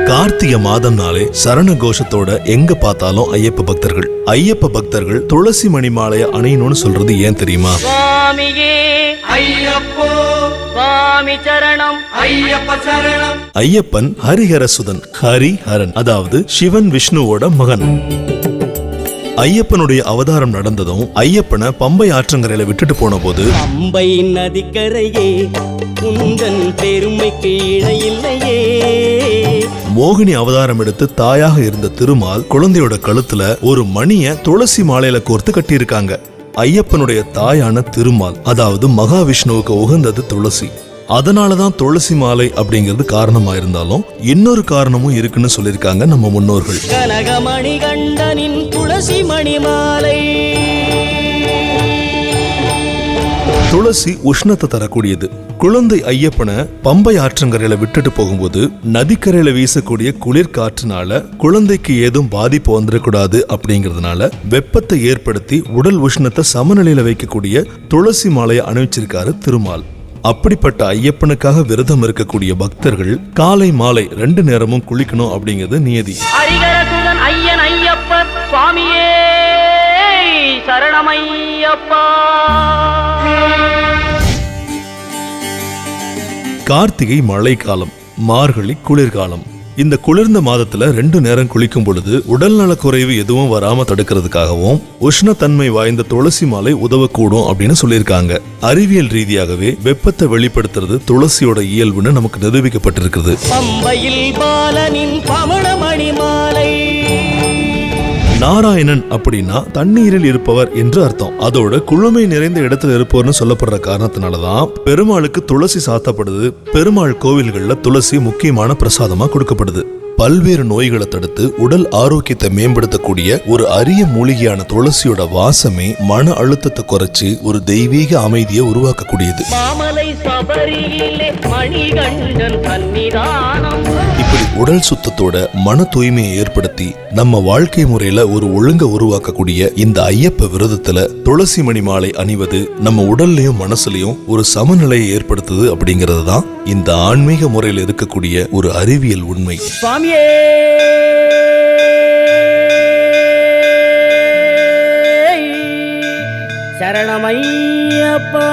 கார்த்திகை மாதம்னாலே சரண கோஷத்தோட எங்க பார்த்தாலும் ஐயப்ப பக்தர்கள். ஐயப்ப பக்தர்கள் துளசி மணி மாலைய அணியணும்னு சொல்றது ஏன் தெரியுமா? சுவாமியே ஐயப்போ சுவாமி சரணம் ஐயப்ப சரணம். ஐயப்பன் ஹரிஹரசுதன், ஹரிஹரன், அதாவது சிவன் விஷ்ணுவோட மகன். ஐயப்பனுடைய அவதாரம் நடந்ததும் ஐயப்பனை பம்பை ஆற்றங்கரையில விட்டுட்டு போன போது, பம்பை நதிக்கரையே உந்தன் பெருமைக்கு இணையில்லையே. மோகினி அவதாரம் எடுத்து தாயாக இருந்த திருமால் குழந்தையோட கழுத்துல ஒரு மணிய துளசி மாலையில கோர்த்து கட்டியிருக்காங்க. ஐயப்பனுடைய தாயான திருமால், அதாவது மகாவிஷ்ணுவுக்கு உகந்தது துளசி. அதனாலதான் துளசி மாலை அப்படிங்கிறது காரணமா இருந்தாலும் இன்னொரு காரணமும் இருக்குன்னு சொல்லியிருக்காங்க நம்ம முன்னோர்கள். கனகமணி கண்டனின் துளசி மணி மாலை. துளசி உஷ்ணத்தை தரக்கூடியது. குழந்தை ஐயப்பனை பம்பை ஆற்றங்கரையில விட்டுட்டு போகும்போது நதிக்கரையில வீசக்கூடிய குளிர் காற்றுனால குழந்தைக்கு ஏதும் பாதிப்பு வந்துடக்கூடாது அப்படிங்கறதுனால வெப்பத்தை ஏற்படுத்தி உடல் உஷ்ணத்தை சமநிலையில வைக்கக்கூடிய துளசி மாலையை அணிவிச்சிருக்காரு திருமால். அப்படிப்பட்ட ஐயப்பனுக்காக விரதம் இருக்கக்கூடிய பக்தர்கள் காலை மாலை 2 நேரமும் குளிக்கணும் அப்படிங்கிறது நியதி. ஹரிஹரசுதன் ஐயன் ஐயப்பர் சுவாமியே சரணமையப்பா. கார்த்திகை மழை காலம், மார்கழி குளிர்காலம். இந்த குளிர்ந்த மாதத்துல 2 நேரம் குளிக்கும் பொழுது உடல் நல குறைவு எதுவும் வராம தடுக்கிறதுக்காகவும் உஷ்ணத்தன்மை வாய்ந்த துளசி மாலை உதவக்கூடும் அப்படின்னு சொல்லியிருக்காங்க. அறிவியல் ரீதியாகவே வெப்பத்தை வெளிப்படுத்துறது துளசியோட இயல்புன்னு நமக்கு நிரூபிக்கப்பட்டிருக்கிறது. பம்பையில் பாலனின் பவளமணி மாலை. நாராயணன் அப்படின்னா தண்ணீரில் இருப்பவர் என்று அர்த்தம். அதோட குளுமை நிறைந்த இடத்துல இருப்பவர்னு சொல்லப்படுற காரணத்தினாலதான் பெருமாளுக்கு துளசி சாத்தப்படுது. பெருமாள் கோவில்கள்ல துளசி முக்கியமான பிரசாதமா கொடுக்கப்படுது. பல்வேறு நோய்களை தடுத்து உடல் ஆரோக்கியத்தை மேம்படுத்தக்கூடிய ஒரு அரிய மூலிகையான துளசியோட வாசமே மன அழுத்தத்தை குறைச்சு ஒரு தெய்வீக அமைதியை உருவாக்கக்கூடியது. மாமலை சபரியிலே மணிகண்டன் சன்னிதானம். இப்படி உடல் சுத்தத்தோட மன தூய்மையை ஏற்படுத்தி நம்ம வாழ்க்கை முறையில ஒரு ஒழுங்க உருவாக்கக்கூடிய இந்த ஐயப்ப விரதத்துல துளசி மணி மாலை அணிவது நம்ம உடல்லையும் மனசுலயும் ஒரு சமநிலையை ஏற்படுத்துது அப்படிங்கிறது தான் இந்த ஆன்மீக முறையில் இருக்கக்கூடிய ஒரு அறிவியல் உண்மை. சுவாமியே சரணமையப்பா.